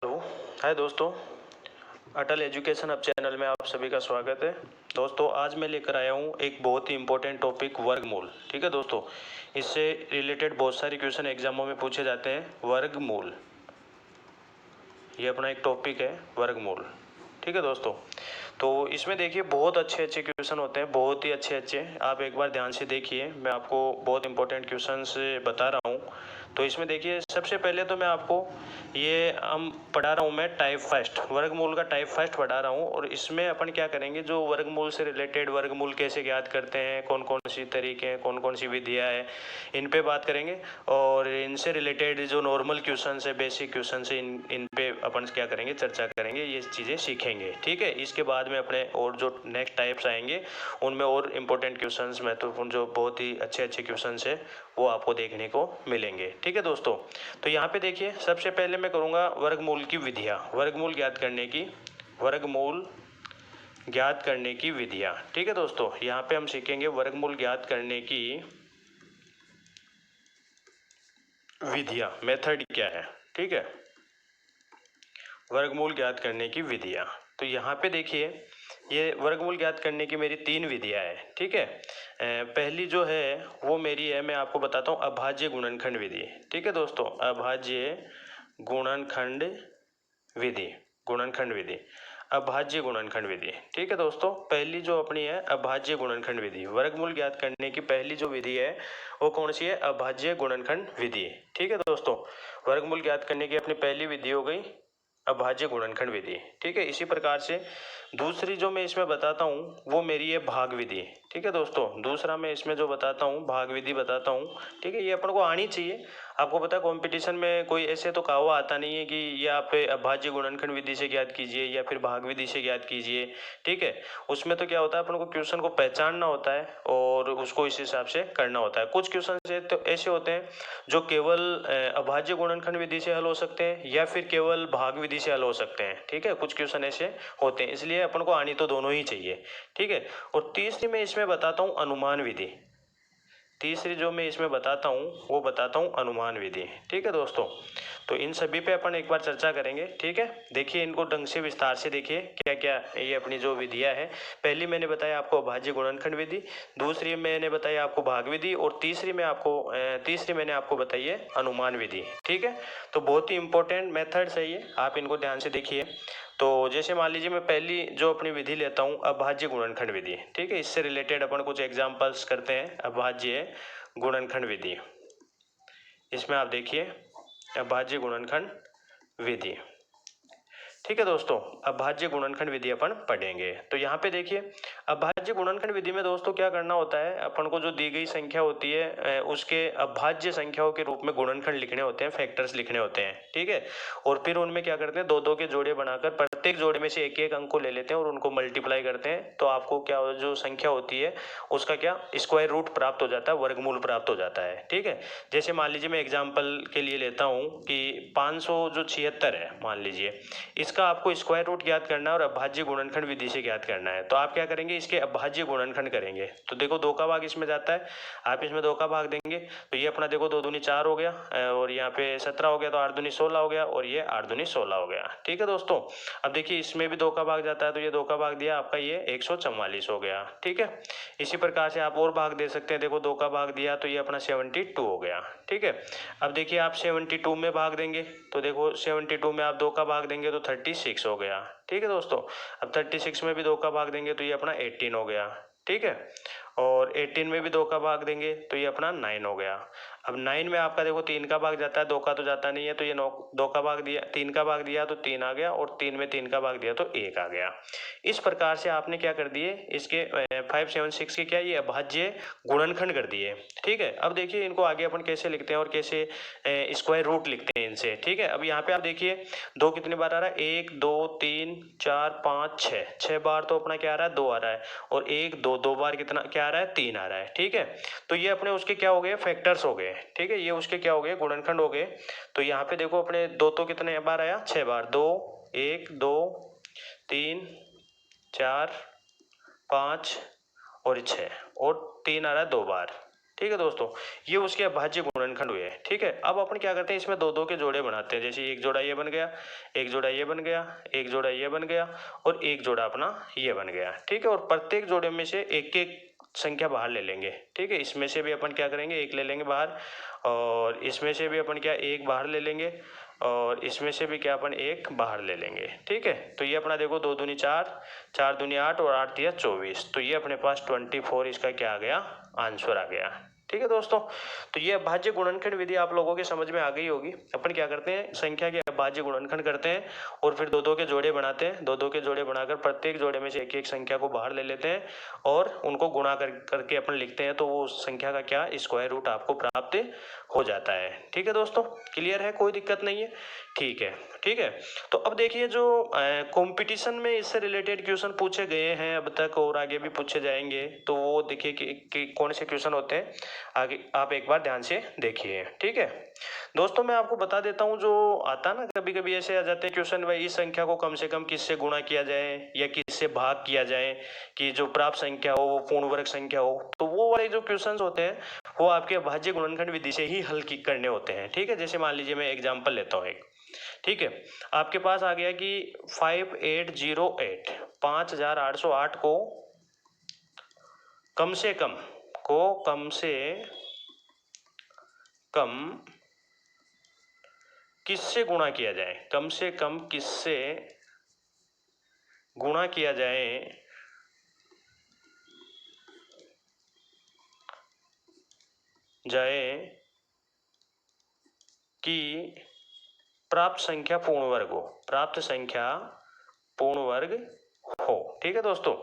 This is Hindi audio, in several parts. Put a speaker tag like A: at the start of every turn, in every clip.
A: हेलो, हाय दोस्तों। अटल एजुकेशन हब चैनल में आप सभी का स्वागत है। दोस्तों, आज मैं लेकर आया हूँ एक बहुत ही इम्पोर्टेंट टॉपिक, वर्गमूल। ठीक है दोस्तों, इससे रिलेटेड बहुत सारे क्वेश्चन एग्जामों में पूछे जाते हैं। वर्गमूल, ये अपना एक टॉपिक है, वर्गमूल। ठीक है दोस्तों, तो इसमें देखिए बहुत अच्छे अच्छे क्वेश्चन होते हैं, बहुत ही अच्छे अच्छे। आप एक बार ध्यान से देखिए, मैं आपको बहुत इंपॉर्टेंट क्वेश्चन बता रहा हूँ। तो इसमें देखिए, सबसे पहले तो मैं आपको ये हम पढ़ा रहा हूँ, मैं टाइप फर्स्ट, वर्गमूल का टाइप फर्स्ट पढ़ा रहा हूँ। और इसमें अपन क्या करेंगे, जो वर्गमूल से रिलेटेड, वर्गमूल कैसे ज्ञात करते हैं, कौन कौन सी तरीके हैं, कौन कौन सी विधियाँ हैं, इन पे बात करेंगे। और इनसे रिलेटेड जो नॉर्मल क्वेश्चन है, बेसिक क्वेश्चन है, इन पे अपन क्या करेंगे, चर्चा करेंगे, ये चीज़ें सीखेंगे। ठीक है, इसके बाद में अपने और जो नेक्स्ट टाइप्स आएंगे उनमें और इम्पोर्टेंट क्वेश्चंस, महत्वपूर्ण जो बहुत ही अच्छे अच्छे क्वेश्चंस है, वो आपको देखने को मिलेंगे। ठीक है दोस्तों, तो यहाँ पे देखिए, सबसे पहले मैं करूँगा वर्गमूल की विधियाँ, वर्गमूल ज्ञात करने की, वर्गमूल ज्ञात करने की विधियाँ। ठीक है दोस्तों, यहाँ पे हम सीखेंगे वर्गमूल ज्ञात करने की विधियाँ, मेथड क्या है। ठीक है, वर्गमूल ज्ञात करने की विधियाँ। तो यहाँ पे देखिए, ये वर्गमूल ज्ञात करने की मेरी 3 विधियाँ हैं। ठीक है, पहली जो है वो मेरी है, मैं आपको बताता हूँ, अभाज्य गुणनखंड विधि। ठीक है दोस्तों, अभाज्य गुणनखंड विधि, गुणनखंड विधि, अभाज्य गुणनखंड विधि। ठीक है दोस्तों, पहली जो अपनी है अभाज्य गुणनखंड विधि, वर्गमूल ज्ञात करने की पहली जो विधि है वो कौन सी है, अभाज्य गुणनखंड विधि। ठीक है दोस्तों, वर्गमूल ज्ञात करने की अपनी पहली विधि हो गई अभाज्य गुणनखंड विधि। ठीक है, इसी प्रकार से दूसरी जो मैं इसमें बताता हूँ वो मेरी है भाग विधि। ठीक है दोस्तों, दूसरा मैं इसमें जो बताता हूँ, भाग विधि बताता हूँ। ठीक है, ये अपन को आनी चाहिए। आपको पता है, कंपटीशन में कोई ऐसे तो कहावत आता नहीं है कि ये आप अभाज्य गुणनखंड विधि से ज्ञात कीजिए या फिर भाग विधि से ज्ञात कीजिए। ठीक है, उसमें तो क्या होता है, अपन को क्वेश्चन को पहचानना होता है और उसको इस हिसाब से करना होता है। कुछ क्वेश्चन तो ऐसे होते हैं जो केवल अभाज्य गुणनखंड विधि से हल हो सकते हैं या फिर केवल भाग विधि से हल हो सकते हैं। ठीक है, कुछ क्वेश्चन ऐसे होते हैं, इसलिए अपन को आनी तो दोनों ही चाहिए। ठीक है, और तीसरी मैं इसमें बताता हूँ अनुमान विधि। तीसरी जो मैं इसमें बताता हूँ वो बताता हूँ अनुमान विधि। ठीक है दोस्तों, तो इन सभी पे अपन एक बार चर्चा करेंगे। ठीक है, देखिए इनको ढंग से विस्तार से देखिए, क्या क्या ये अपनी जो विधियाँ है। पहली मैंने बताया आपको अभाज्य गुणनखंड विधि, दूसरी मैंने बताया आपको भाग विधि, और तीसरी मैंने आपको बताई है अनुमान विधि। ठीक है, तो बहुत ही इंपॉर्टेंट मेथड्स है ये, आप इनको ध्यान से देखिए। तो जैसे मान लीजिए, मैं पहली जो अपनी विधि लेता हूँ अभाज्य गुणनखंड विधि। ठीक है, इससे रिलेटेड अपन कुछ एग्जांपल्स करते हैं। अभाज्य गुणनखंड विधि, इसमें आप देखिए अभाज्य गुणनखंड विधि। ठीक है दोस्तों, अभाज्य गुणनखंड विधि अपन पढ़ेंगे। तो यहाँ पे देखिए, अभाज्य गुणनखंड विधि में दोस्तों क्या करना होता है, अपन को जो दी गई संख्या होती है उसके अभाज्य संख्याओं के रूप में गुणनखंड लिखने होते हैं, फैक्टर्स लिखने होते हैं। ठीक है, और फिर उनमें क्या करते हैं, दो दो के जोड़े बनाकर प्रत्येक जोड़े में से एक एक अंक को ले लेते हैं और उनको मल्टीप्लाई करते हैं। तो आपको क्या, जो संख्या होती है उसका क्या स्क्वायर रूट प्राप्त हो जाता है, वर्गमूल प्राप्त हो जाता है। ठीक है, जैसे मान लीजिए, मैं एग्जाम्पल के लिए लेता हूँ कि 576 है मान लीजिए, इसका आपको स्क्वायर रूट ज्ञात करना है और अभाज्य गुणनखंड विधि से ज्ञात करना है। तो आप क्या करेंगे, इसके अभाज्य गुणनखंड करेंगे। तो देखो 2 का भाग इसमें जाता है, आप इसमें 2 का भाग देंगे, तो ये अपना देखो 2 दूनी 4 हो गया, और यहाँ पे 17 हो गया, तो 8 दूनी 16 हो गया, और ये 8 दूनी 16 हो गया। ठीक है दोस्तों, अब देखिए इसमें भी 2 का भाग जाता है, तो ये 2 का भाग दिया आपका, ये 144 हो गया। ठीक है, इसी प्रकार से आप और भाग दे सकते हैं। देखो 2 का भाग दिया, तो ये अपना 72 हो गया। ठीक है, अब देखिए आप 72 में भाग देंगे, तो देखो 72 में आप 2 का भाग देंगे तो 36 हो गया। ठीक है दोस्तों, अब 36 में भी 2 का भाग देंगे तो ये अपना 18 हो गया। ठीक है, और 18 में भी 2 का भाग देंगे तो ये अपना 9 हो गया। अब 9 में आपका देखो 3 का भाग जाता है, 2 का तो जाता नहीं है, तो ये 2 का भाग दिया, 3 का भाग दिया तो 3 आ गया, और 3 में 3 का भाग दिया तो 1 आ गया। इस प्रकार से आपने क्या कर दिए, इसके 576 के क्या, ये अभाज्य गुणनखंड कर दिए। ठीक है, अब देखिए इनको आगे अपन कैसे लिखते हैं और कैसे स्क्वायर रूट लिखते हैं इनसे। ठीक है, अब यहाँ पे आप देखिए 2 कितने बार आ रहा है, 1 2 3 4 5 6 बार तो अपना क्या आ रहा है, 2 आ रहा है, और 1 2 2 बार कितना क्या आ रहा है, 3 आ रहा है। ठीक है, तो ये अपने उसके क्या हो गए, फैक्टर्स हो गए। ठीक है, ये उसके क्या हो गए, गुणनखंड हो गए। तो यहाँ पे देखो अपने 2 तो कितने बार आया, 6 बार, 2 1 2 3 4 5 और 6, और 3 आ रहा है 2 बार। ठीक है दोस्तों, ये उसके अभाज्य गुणनखंड हुए। ठीक है, अब अपन क्या करते हैं, इसमें दो दो के जोड़े बनाते हैं। जैसे एक जोड़ा ये बन गया, एक जोड़ा ये बन गया, एक जोड़ा ये बन गया और एक जोड़ा अपना ये बन गया। ठीक है, और प्रत्येक जोड़े में से एक एक संख्या बाहर ले लेंगे। ठीक है, इसमें से भी अपन क्या करेंगे, एक ले लेंगे बाहर, और इसमें से भी अपन क्या एक बाहर ले लेंगे, और इसमें से भी क्या अपन एक बाहर ले लेंगे। ठीक है, तो ये अपना देखो 2 दूनी 4, 4 दूनी 8 और 8 तिया 24, तो ये अपने पास 24 इसका क्या आ गया, आंसर आ गया। ठीक है दोस्तों, तो ये अभाज्य गुणनखंड विधि आप लोगों के समझ में आ गई होगी। अपन क्या करते हैं, संख्या के अभाज्य गुणनखंड करते हैं और फिर दो दो के जोड़े बनाते हैं। दो दो के जोड़े बनाकर प्रत्येक जोड़े में से एक एक संख्या को बाहर ले लेते हैं और उनको गुणा करके अपन लिखते हैं, तो वो संख्या का क्या स्क्वायर रूट आपको प्राप्त हो जाता है। ठीक है दोस्तों, क्लियर है, कोई दिक्कत नहीं है। ठीक है, ठीक है। तो अब देखिए, जो कंपटीशन में इससे रिलेटेड क्वेश्चन पूछे गए हैं अब तक और आगे भी पूछे जाएंगे, तो वो देखिए कि कौन से क्वेश्चन होते हैं, आगे आप एक बार ध्यान से देखिए। ठीक है दोस्तों, मैं आपको बता देता हूँ, जो आता ना कभी कभी ऐसे आ जाते हैं क्वेश्चन, भाई इस संख्या को कम से कम किससे गुणा किया जाए या किससे भाग किया जाए कि जो प्राप्त संख्या हो वो पूर्ण वर्ग संख्या हो, तो वो वाले जो क्वेश्चन होते हैं वो आपके अभाज्य गुणनखंड विधि से ही हल करने होते हैं। ठीक है, जैसे मान लीजिए मैं एग्जाम्पल लेता हूँ एक। ठीक है, आपके पास आ गया कि 5808 5808 को कम से कम किससे गुणा किया जाए, कम से कम किससे गुणा किया जाए कि प्राप्त संख्या पूर्ण वर्ग हो, प्राप्त संख्या पूर्ण वर्ग हो। ठीक है दोस्तों,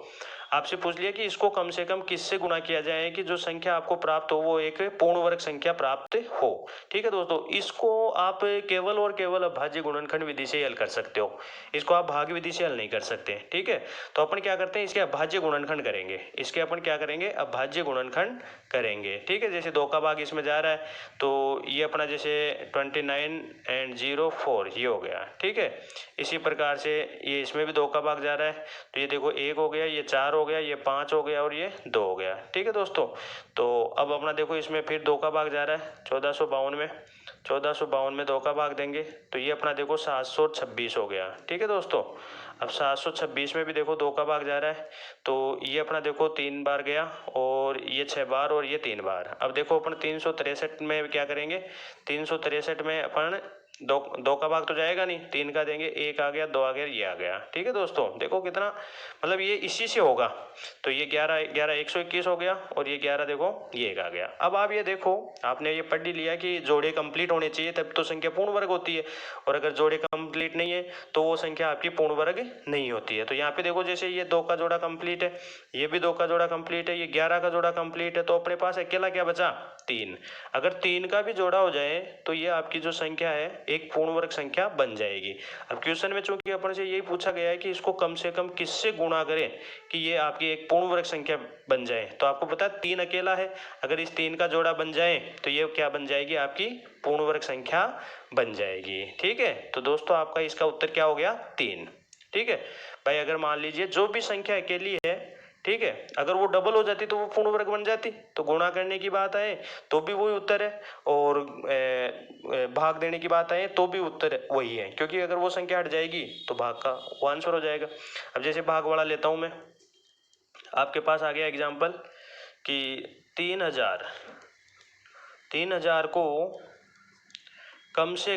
A: आपसे पूछ लिया कि इसको कम से कम किससे गुणा किया जाए कि जो संख्या आपको प्राप्त हो वो एक पूर्ण वर्ग संख्या प्राप्त हो। ठीक है दोस्तों, इसको आप केवल और केवल अभाज्य गुणनखंड विधि से हल कर सकते हो, इसको आप भाग विधि से हल नहीं कर सकते। ठीक है, तो अपन क्या करते हैं, इसके अभाज्य गुणनखंड करेंगे, इसके अपन क्या करेंगे, अभाज्य गुणनखंड करेंगे। ठीक है, जैसे 2 का भाग इसमें जा रहा है तो ये अपना जैसे 29 and 04 ये हो गया। ठीक है, इसी प्रकार से ये इसमें भी 2 का भाग जा रहा है, तो ये देखो 1 हो गया, ये 4 हो गया, ये 5 हो गया और ये 2 हो गया। ठीक है दोस्तों, तो अब अपना देखो इसमें फिर 2 का भाग जा रहा है 1452 में, 1452 में 2 का भाग देंगे तो ये अपना देखो 726 हो गया। ठीक है दोस्तों, अब 726 में भी देखो 2 का भाग जा रहा है तो ये अपना देखो 3 बार गया और ये 6 बार और ये 3 बार। अब देखो अपन 363 में क्या करेंगे, 363 में अपन दो का भाग तो जाएगा नहीं, 3 का देंगे, 1 आ गया, 2 आ गया, ये आ गया। ठीक है दोस्तों, देखो कितना मतलब ये इसी से होगा, तो ये 11 121 हो गया और ये 11 देखो ये 1 आ गया। अब आप ये देखो, आपने ये पढ़ ही लिया कि जोड़े कंप्लीट होने चाहिए तब तो संख्या पूर्ण वर्ग होती है, और अगर जोड़े कंप्लीट नहीं है तो वो संख्या आपकी पूर्ण वर्ग नहीं होती है। तो यहाँ पे देखो जैसे ये 2 का जोड़ा कंप्लीट है, ये भी 2 का जोड़ा कंप्लीट है, ये 11 का जोड़ा कंप्लीट है, तो अपने पास अकेला क्या बचा, 3। अगर 3 का भी जोड़ा हो जाए तो ये आपकी जो संख्या है एक पूर्ण वर्ग संख्या बन जाएगी। अब क्वेश्चन में चूंकि अपन से यही पूछा गया है कि इसको कम से कम किससे गुणा करें कि ये आपकी एक पूर्ण वर्ग संख्या बन जाए, तो आपको पता है 3 अकेला है, अगर इस 3 का जोड़ा बन जाए तो ये क्या बन जाएगी, आपकी पूर्ण वर्ग संख्या बन जाएगी। ठीक है, तो दोस्तों आपका इसका उत्तर क्या हो गया, 3। ठीक है भाई, अगर मान लीजिए जो भी संख्या अकेली है, ठीक है, अगर वो डबल हो जाती तो वो पूर्ण वर्ग बन जाती, तो गुणा करने की बात आए तो भी वही उत्तर है, और भाग देने की बात आए तो भी उत्तर वही है, क्योंकि अगर वो संख्या हट जाएगी तो भाग का वो आंसर हो जाएगा। अब जैसे भाग वाला लेता हूं मैं, आपके पास आ गया एग्जाम्पल कि 3000 को कम से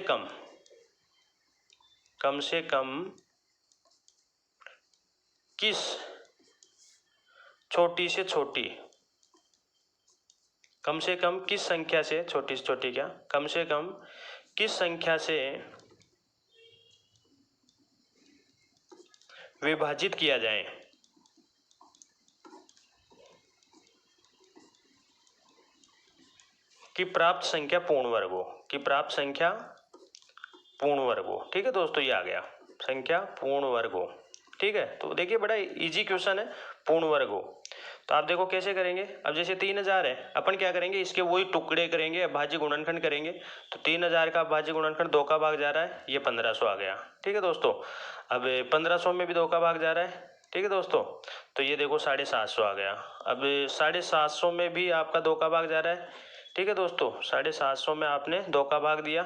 A: कम किस छोटी से छोटी, कम से कम किस संख्या से, छोटी से छोटी क्या, कम से कम किस संख्या से विभाजित किया जाए कि प्राप्त संख्या पूर्ण वर्ग हो, कि प्राप्त संख्या पूर्ण वर्ग हो। ठीक है दोस्तों, ये आ गया संख्या पूर्ण वर्ग हो। ठीक है, तो देखिए बड़ा इजी क्वेश्चन है, पूर्ण वर्ग हो। तो आप देखो कैसे करेंगे, अब जैसे 3000 है, अपन क्या करेंगे, इसके वही टुकड़े करेंगे, अभाज्य गुणनखंड करेंगे। तो 3000 का अभाज्य गुणनखंड 2 का भाग जा रहा है, ये 1500 आ गया। ठीक है दोस्तों, अब 1500 में भी 2 का भाग जा रहा है, ठीक है दोस्तों। तो ये देखो 750 आ गया। अब 750 में भी आपका 2 का भाग जा रहा है। ठीक है दोस्तों, 750 में आपने 2 का भाग दिया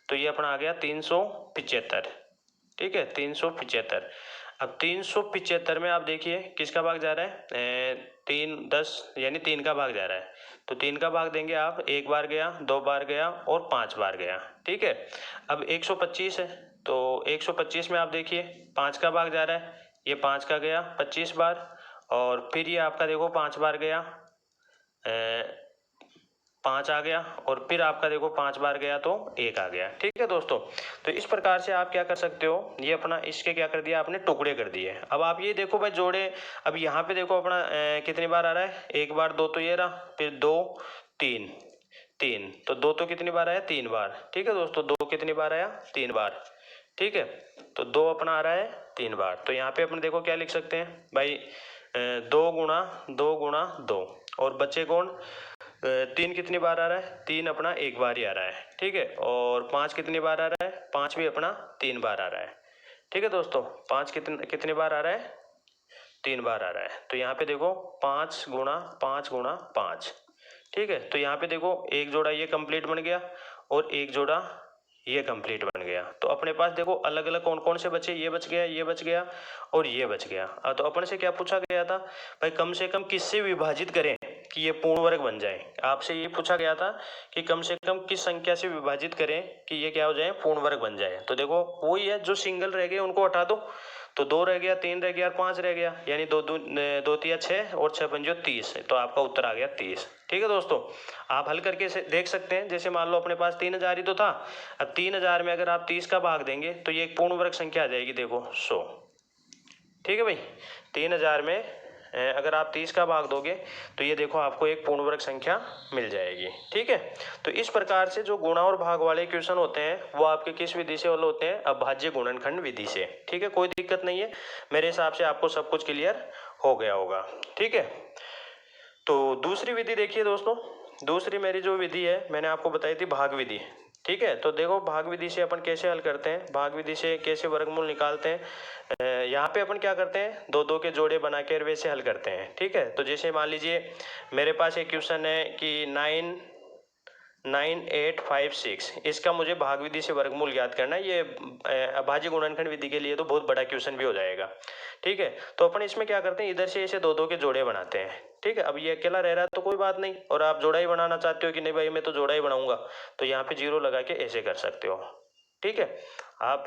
A: तो ये अपना आ गया 375। ठीक है, 375। अब 375 में आप देखिए किसका भाग जा रहा है, 3 10 यानी 3 का भाग जा रहा है। तो 3 का भाग देंगे आप, 1 बार गया, 2 बार गया और 5 बार गया। ठीक है, अब 125 है तो 125 में आप देखिए 5 का भाग जा रहा है, ये 5 का गया 25 बार, और फिर ये आपका देखो 5 बार गया, 5 आ गया, और फिर आपका देखो 5 बार गया तो 1 आ गया। ठीक है दोस्तों, तो इस प्रकार से आप क्या कर सकते हो, ये अपना इसके क्या कर दिया आपने, टुकड़े कर दिए। अब आप ये देखो भाई जोड़े, अब यहाँ पे देखो अपना कितनी बार आ रहा है, 1 बार, 2 तो ये रहा, फिर 2 3 3, तो 2 तो कितनी बार आया, 3 बार। ठीक है दोस्तों, 2 कितनी बार आया, 3 बार। ठीक है, तो 2 अपना आ रहा है 3 बार। तो यहाँ पे अपन देखो क्या लिख सकते हैं भाई, 2 गुणा 2 गुणा 2, और बच्चे कौन, 3 कितनी बार आ रहा है, 3 अपना 1 बार ही आ रहा है। ठीक है, और 5 कितनी बार आ रहा है, 5 भी अपना 3 बार आ रहा है। ठीक है दोस्तों, 5 कितनी बार आ रहा है, 3 बार आ रहा है। तो यहाँ पे देखो 5 गुणा 5 गुणा 5। ठीक है, तो यहाँ पे देखो एक जोड़ा ये कंप्लीट बन गया और एक जोड़ा ये कंप्लीट बन गया। तो अपने पास देखो अलग अलग कौन कौन से बचे, ये बच गया, ये बच गया और ये बच गया। तो अपन से क्या पूछा गया था भाई, कम से कम किससे विभाजित करें कि ये पूर्ण वर्ग बन जाए। आपसे ये पूछा गया था कि कम से कम किस संख्या से विभाजित करें कि ये क्या हो जाए, पूर्ण वर्ग बन जाए। तो देखो वही है, जो सिंगल रह गए उनको हटा दो, तो 2 रह गया, 3 रह गया और 5 रह गया, यानी 2 तिया 6 और 6 पंजो 30। तो आपका उत्तर आ गया 30। ठीक है दोस्तों, आप हल करके देख सकते हैं। जैसे मान लो अपने पास 3000 ही तो था, अब 3000 में अगर आप 30 का भाग देंगे तो ये एक पूर्ण वर्ग संख्या आ जाएगी, देखो 100। ठीक है भाई, 3000 में अगर आप 30 का भाग दोगे तो ये देखो आपको एक पूर्ण वर्ग संख्या मिल जाएगी। ठीक है, तो इस प्रकार से जो गुणा और भाग वाले क्वेश्चन होते हैं वो आपके किस विधि से हल होते हैं, अभाज्य गुणनखंड विधि से। ठीक है, कोई दिक्कत नहीं है, मेरे हिसाब से आपको सब कुछ क्लियर हो गया होगा। ठीक है, तो दूसरी विधि देखिए दोस्तों, दूसरी मेरी जो विधि है मैंने आपको बताई थी भाग विधि। ठीक है, तो देखो भाग विधि से अपन कैसे हल करते हैं, भाग विधि से कैसे वर्गमूल निकालते हैं। यहाँ पे अपन क्या करते हैं, 2 के जोड़े बना के वैसे हल करते हैं। ठीक है, तो जैसे मान लीजिए मेरे पास एक क्वेश्चन है कि 9856, इसका मुझे भाग विधि से वर्गमूल ज्ञात करना है। ये अभाज्य गुणनखंड विधि के लिए तो बहुत बड़ा क्वेश्चन भी हो जाएगा। ठीक है, तो अपन इसमें क्या करते हैं, इधर से ऐसे 2 के जोड़े बनाते हैं। ठीक है, अब ये अकेला रह रहा है तो कोई बात नहीं, और आप जोड़ा ही बनाना चाहते हो कि नहीं भाई मैं तो जोड़ा ही बनाऊंगा, तो यहाँ पे 0 लगा के ऐसे कर सकते हो। ठीक है, आप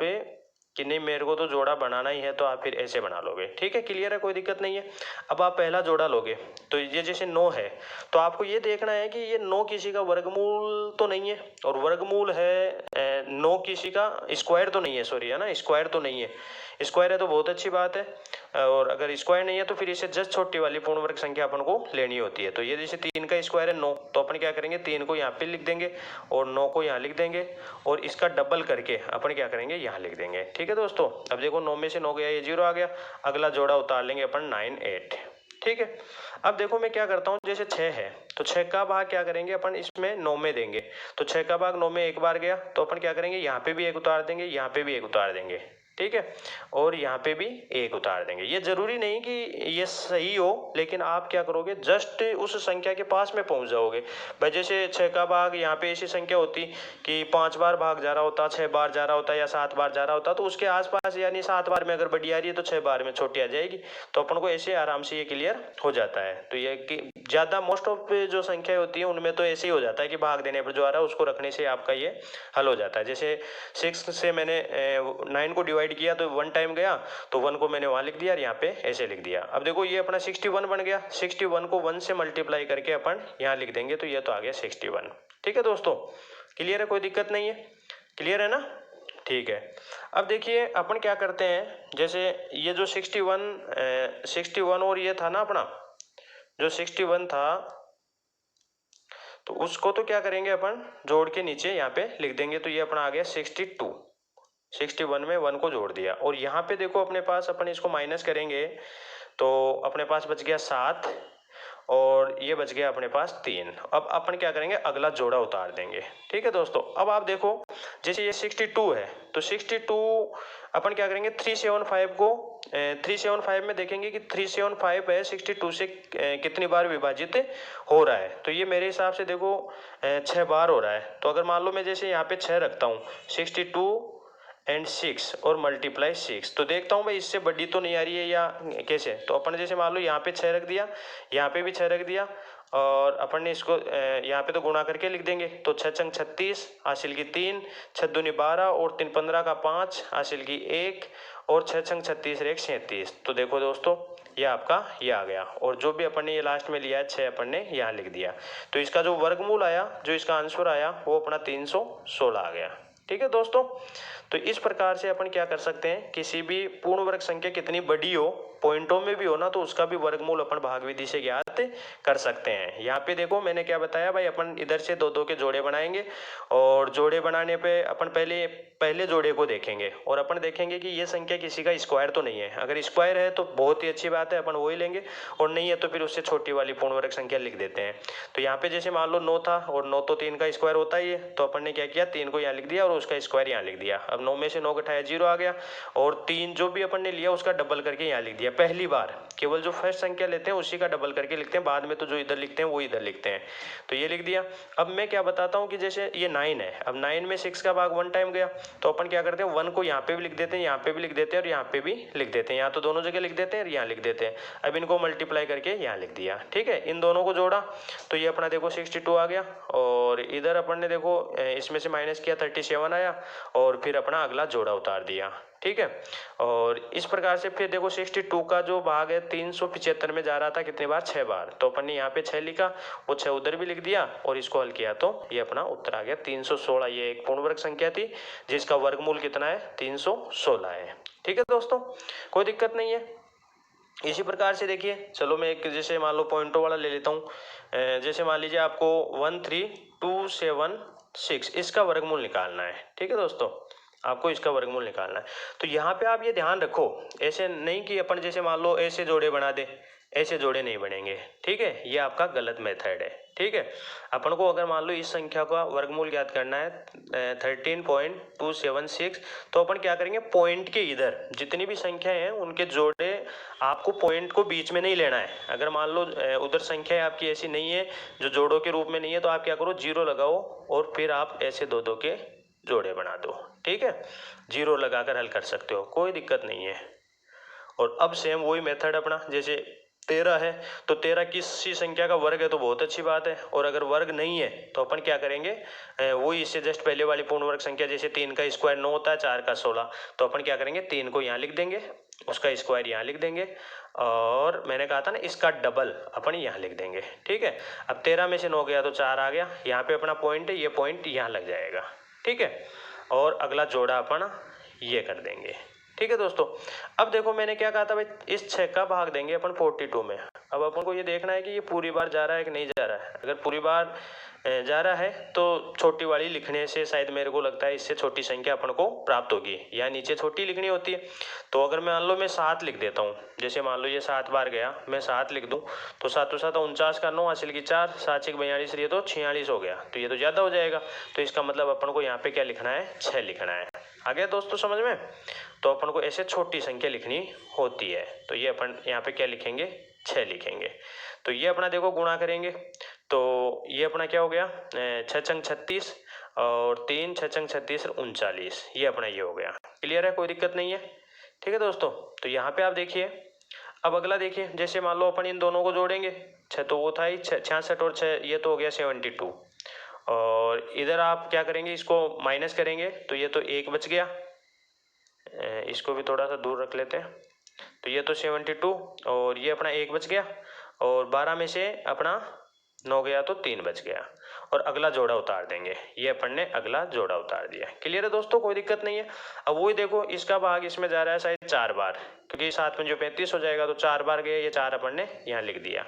A: कि नहीं मेरे को तो जोड़ा बनाना ही है तो आप फिर ऐसे बना लोगे। ठीक है, क्लियर है, कोई दिक्कत नहीं है। अब आप पहला जोड़ा लोगे तो ये जैसे 9 है, तो आपको ये देखना है कि ये 9 किसी का वर्गमूल तो नहीं है, और वर्गमूल है 9 किसी का स्क्वायर तो नहीं है, सॉरी है ना, स्क्वायर तो नहीं है। स्क्वायर है तो बहुत अच्छी बात है, और अगर स्क्वायर नहीं है तो फिर इसे जस्ट छोटी वाली पूर्ण वर्ग संख्या अपन को लेनी होती है। तो ये जैसे 3 का स्क्वायर है 9, तो अपन क्या करेंगे, 3 को यहाँ पे लिख देंगे और 9 को यहाँ लिख देंगे, और इसका डबल करके अपन क्या करेंगे, यहाँ लिख देंगे। ठीक है दोस्तों, अब देखो 9 में से 9 गया, ये 0 आ गया, अगला जोड़ा उतार लेंगे अपन 9 8। ठीक है, अब देखो मैं क्या करता हूँ, जैसे 6 है तो 6 का भाग क्या करेंगे अपन इसमें 9 में देंगे, तो 6 का भाग 9 में 1 बार गया, तो अपन क्या करेंगे, यहाँ पे भी 1 उतार देंगे, यहाँ पे भी 1 उतार देंगे। ठीक है, और यहाँ पे भी 1 उतार देंगे। ये जरूरी नहीं कि ये सही हो, लेकिन आप क्या करोगे, जस्ट उस संख्या के पास में पहुंच जाओगे। भाई जैसे 6 का भाग यहाँ पे ऐसी संख्या होती कि 5 बार भाग जा रहा होता, 6 बार जा रहा होता या 7 बार जा रहा होता, तो उसके आसपास यानी 7 बार में अगर बड़ी आ रही है तो 6 बार में छोटी आ जाएगी, तो अपन को ऐसे आराम से ये क्लियर हो जाता है। तो ये कि ज़्यादा मोस्ट ऑफ जो संख्या होती है उनमें तो ऐसे ही हो जाता है कि भाग देने पर जो आ रहा है उसको रखने से आपका ये हल हो जाता है। जैसे 6 से मैंने 9 को डिवाइड किया तो 1 टाइम गया, तो 1 को मैंने वहाँ लिख दिया और यहाँ पे ऐसे लिख दिया। अब देखो ये अपना 61 बन गया, 61 को 1 से मल्टीप्लाई करके अपन यहाँ लिख देंगे, तो ये तो आ गया 61। ठीक है दोस्तों, क्लियर है, कोई दिक्कत नहीं है, क्लियर है ना। ठीक है, अब देखिए अपन क्या करते हैं, जैसे ये जो 61 और ये था ना अपना जो 61 था, तो उसको तो क्या करेंगे अपन जोड़ के नीचे यहाँ पे लिख देंगे, तो ये अपना आ गया 62। 61 में 1 को जोड़ दिया, और यहाँ पे देखो अपने पास अपन इसको माइनस करेंगे तो अपने पास बच गया 7, और ये बच गया अपने पास 3। अब अपन क्या करेंगे, अगला जोड़ा उतार देंगे। ठीक है दोस्तों, अब आप देखो जैसे ये 62 है तो 62 अपन क्या करेंगे 375 को 375 में देखेंगे कि 375 है 62 से कितनी बार विभाजित हो रहा है। तो ये मेरे हिसाब से देखो 6 बार हो रहा है। तो अगर मान लो मैं जैसे यहाँ पे 6 रखता हूँ 62 एंड 6 और मल्टीप्लाई 6, तो देखता हूँ भाई इससे बड़ी तो नहीं आ रही है या कैसे। तो अपन जैसे मान लो यहाँ पे 6 रख दिया, यहाँ पे भी 6 रख दिया और अपन ने इसको यहाँ पे तो गुणा करके लिख देंगे। तो 6 चंग 36 हासिल की 3, 6 दूनी 12 और 3 15 का 5 हासिल की 1 और 6 चंग 36 एक 37। तो देखो दोस्तों ये आपका ये आ गया और जो भी अपन ने ये लास्ट में लिया है 6 अपन ने यहाँ लिख दिया। तो इसका जो वर्गमूल आया, जो इसका आंसर आया वो अपना 316 आ गया। ठीक है दोस्तों, तो इस प्रकार से अपन क्या कर सकते हैं, किसी भी पूर्ण वर्ग संख्या कितनी बड़ी हो, पॉइंटों में भी हो ना, तो उसका भी वर्गमूल अपन भाग विधि से ज्ञात कर सकते हैं। यहाँ पे देखो मैंने क्या बताया भाई, अपन इधर से दो दो के जोड़े बनाएंगे और जोड़े बनाने पे अपन पहले जोड़े को देखेंगे और अपन देखेंगे कि ये संख्या किसी का स्क्वायर तो नहीं है। अगर स्क्वायर है तो बहुत ही अच्छी बात है, अपन वही लेंगे और नहीं है तो फिर उससे छोटी वाली पूर्ण वर्ग संख्या लिख देते हैं। तो यहाँ पे जैसे मान लो 9 था और 9 तो 3 का स्क्वायर होता ही है, तो अपन ने क्या किया 3 को यहाँ लिख दिया और उसका स्क्वायर यहाँ लिख दिया। अब 9 में से 9 घटाया 0 आ गया और 3 जो भी अपन ने लिया उसका डबल करके यहाँ लिख दिया। पहली बार केवल जो फर्स्ट संख्या लेते हैं उसी का डबल करके लिखते हैं, बाद में तो जो इधर लिखते हैं वो इधर लिखते हैं। तो ये लिख दिया। अब मैं क्या बताता हूँ कि जैसे ये 9 है, अब 9 में 6 का भाग 1 टाइम गया, तो अपन क्या करते हैं 1 को यहाँ पे भी लिख देते हैं, यहाँ पे भी लिख देते हैं और यहाँ पे भी लिख देते हैं। यहाँ तो दोनों जगह लिख देते हैं और यहाँ लिख देते हैं। अब इनको मल्टीप्लाई करके यहाँ लिख दिया। ठीक है, इन दोनों को जोड़ा तो ये अपना देखो 62 आ गया और इधर अपन ने देखो इसमें से माइनस किया 37 आया और फिर अपना अगला जोड़ा उतार दिया। ठीक है, और इस प्रकार से फिर देखो 62 का जो भाग है 375 में जा रहा था कितने बार, 6 बार। तो अपन ने यहाँ पे 6 लिखा, वो 6 उधर भी लिख दिया और इसको हल किया तो ये अपना उत्तर आ गया 316। ये एक पूर्ण वर्ग संख्या थी जिसका वर्गमूल कितना है 316 है। ठीक है दोस्तों, कोई दिक्कत नहीं है। इसी प्रकार से देखिए, चलो मैं एक जैसे मान लो पॉइंटों वाला ले लेता हूँ। जैसे मान लीजिए आपको 13276 इसका वर्गमूल निकालना है। ठीक है दोस्तों, आपको इसका वर्गमूल निकालना है। तो यहाँ पे आप ये ध्यान रखो, ऐसे नहीं कि अपन जैसे मान लो ऐसे जोड़े बना दे, ऐसे जोड़े नहीं बनेंगे। ठीक है, ये आपका गलत मेथड है। ठीक है, अपन को अगर मान लो इस संख्या का वर्गमूल ज्ञात करना है 13.276, तो अपन क्या करेंगे पॉइंट के इधर जितनी भी संख्या है उनके जोड़े आपको पॉइंट को बीच में नहीं लेना है। अगर मान लो उधर संख्या आपकी ऐसी नहीं है जो जोड़ों के रूप में नहीं है, तो आप क्या करो 0 लगाओ और फिर आप ऐसे दो दो के जोड़े बना दो। ठीक है, 0 लगाकर हल कर सकते हो, कोई दिक्कत नहीं है। और अब सेम वही मेथड अपना, जैसे 13 है तो 13 किसी संख्या का वर्ग है तो बहुत अच्छी बात है, और अगर वर्ग नहीं है तो अपन क्या करेंगे वही इससे जस्ट पहले वाली पूर्ण वर्ग संख्या, जैसे 3 का स्क्वायर 9 होता है, 4 का 16, तो अपन क्या करेंगे 3 को यहाँ लिख देंगे, उसका स्क्वायर यहाँ लिख देंगे और मैंने कहा था ना इसका डबल अपन यहाँ लिख देंगे। ठीक है, अब 13 में से 9 गया तो 4 आ गया, यहाँ पे अपना पॉइंट है, ये पॉइंट यहाँ लग जाएगा। ठीक है, और अगला जोड़ा अपन ये कर देंगे। ठीक है दोस्तों, अब देखो मैंने क्या कहा था भाई, इस 6 का भाग देंगे अपन 42 में। अब अपन को ये देखना है कि ये पूरी बार जा रहा है कि नहीं जा रहा है। अगर पूरी बार जा रहा है तो छोटी वाली लिखने से शायद मेरे को लगता है इससे छोटी संख्या अपन को प्राप्त होगी, या नीचे छोटी लिखनी होती है। तो अगर मान लो मैं 7 लिख देता हूँ, जैसे मान लो ये 7 बार गया, मैं 7 लिख दूँ तो 7 7 49 का 9 हासिल की 4, 7 6 42, ये तो 46 हो गया, तो ये तो ज़्यादा हो जाएगा। तो इसका मतलब अपन को यहाँ पे क्या लिखना है 6 लिखना है। आ गया दोस्तों समझ में? तो अपन को ऐसे छोटी संख्या लिखनी होती है, तो ये अपन यहाँ पे क्या लिखेंगे 6 लिखेंगे। तो ये अपना देखो गुणा करेंगे तो ये अपना क्या हो गया 6 चंग 36 और 3 6 चंग 36 39, ये अपना ये हो गया। क्लियर है, कोई दिक्कत नहीं है। ठीक है दोस्तों, तो यहाँ पे आप देखिए, अब अगला देखिए, जैसे मान लो अपन इन दोनों को जोड़ेंगे, 6 तो वो था ही 66 और 6 ये तो हो गया 72, और इधर आप क्या करेंगे इसको माइनस करेंगे तो ये तो 1 बच गया, इसको भी थोड़ा सा दूर रख लेते हैं। तो ये तो 72 और ये अपना 1 बच गया, और 12 में से अपना 9 गया तो 3 बच गया, और अगला जोड़ा उतार देंगे। ये अपन ने अगला जोड़ा उतार दिया। क्लियर है दोस्तों, कोई दिक्कत नहीं है। अब वही देखो इसका भाग इसमें जा रहा है शायद 4 बार, क्योंकि 7 में जो 35 हो जाएगा तो 4 बार गए, ये 4 अपन ने यहाँ लिख दिया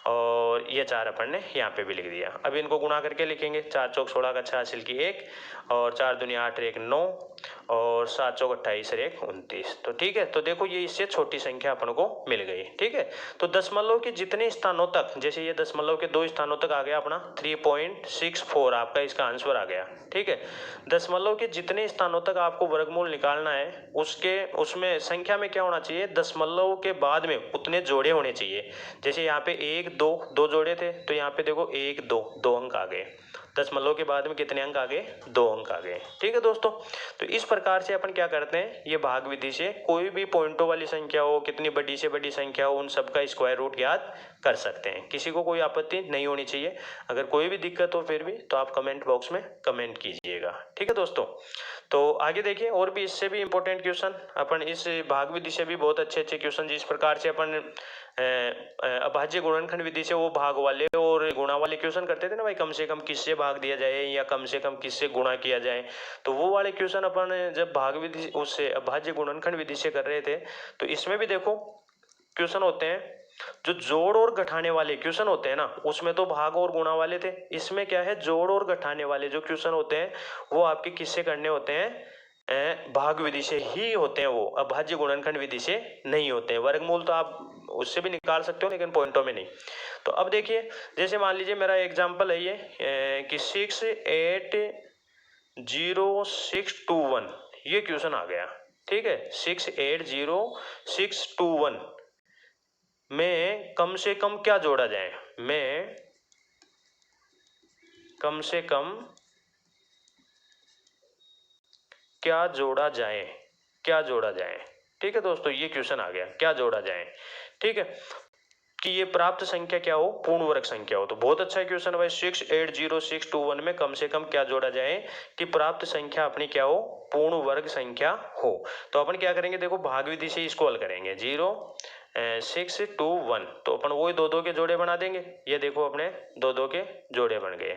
A: और ये 4 अपन ने यहाँ पे भी लिख दिया। अब इनको गुणा करके लिखेंगे, 4 चौक 16 का 6 हासिल की 1 और 4 दूनी 8 1 9 और 7 चौक 28 1 29। तो ठीक है, तो देखो ये इससे छोटी संख्या अपन को मिल गई। ठीक है, तो दशमलव के जितने स्थानों तक, जैसे ये दशमलव के 2 स्थानों तक आ गया अपना 3.64 आपका इसका आंसर आ गया। ठीक है, दशमलव के जितने स्थानों तक आपको वर्गमूल निकालना है उसमें संख्या में क्या होना चाहिए, दशमलव के बाद में उतने जोड़े होने चाहिए। जैसे यहाँ पे 1 2 2 जोड़े थे तो यहाँ पे देखो 1 2 2 अंक आ गए, दशमलव के बाद में कितने अंक आ गए, 2 अंक आ गए। ठीक है दोस्तों, तो इस प्रकार से अपन क्या करते हैं, ये भाग विधि से कोई भी पॉइंटों वाली संख्या हो, कितनी बड़ी से बड़ी संख्या हो, उन सबका स्क्वायर रूट ज्ञात कर सकते हैं। किसी को कोई आपत्ति नहीं होनी चाहिए। अगर कोई भी दिक्कत हो फिर भी तो आप कमेंट बॉक्स में कमेंट कीजिएगा। ठीक है दोस्तों, तो आगे देखिए और भी इससे भी इम्पोर्टेंट क्वेश्चन, अपन इस भाग विधि से भी बहुत अच्छे अच्छे क्वेश्चन, जिस प्रकार से अपन अभाज्य गुणनखंड विधि से वो भाग वाले और गुणा वाले क्वेश्चन करते थे ना भाई, कम से कम किससे भाग दिया जाए या कम से कम किससे गुणा किया जाए, तो वो वाले क्वेश्चन अपन जब भाग विधि उससे अभाज्य गुणनखंड विधि से कर रहे थे तो इसमें भी देखो क्वेश्चन होते हैं जो जोड़ और घटाने वाले क्वेश्चन होते हैं ना, उसमें तो भाग और गुणा वाले थे, इसमें क्या है, जोड़ और घटाने वाले जो क्वेश्चन होते हैं वो आपके किससे करने होते हैं, भाग विधि से ही होते हैं, वो अभाज्य गुणनखंड विधि से नहीं होते हैं। वर्गमूल तो आप उससे भी निकाल सकते हो लेकिन पॉइंटों में नहीं। तो अब देखिए, जैसे मान लीजिए मेरा एग्जांपल है ये कि 680,621 ये क्वेश्चन आ गया। ठीक है, 680,621 में कम से कम क्या जोड़ा जाए, में कम से कम क्या जोड़ा जाए, क्या जोड़ा जाए। ठीक है दोस्तों, ये क्वेश्चन आ गया, क्या जोड़ा जाए। ठीक है, कि ये प्राप्त संख्या क्या हो, पूर्ण वर्ग संख्या हो। तो बहुत अच्छा क्वेश्चन है भाई, 680,621 में कम से कम क्या जोड़ा जाए कि प्राप्त संख्या अपनी क्या हो, पूर्ण वर्ग संख्या हो। तो अपन क्या करेंगे, देखो भाग विधि से इसको हल करेंगे। 0,621 तो अपन वही 2 2 के जोड़े बना देंगे। ये देखो अपने 2 2 के जोड़े बन गए।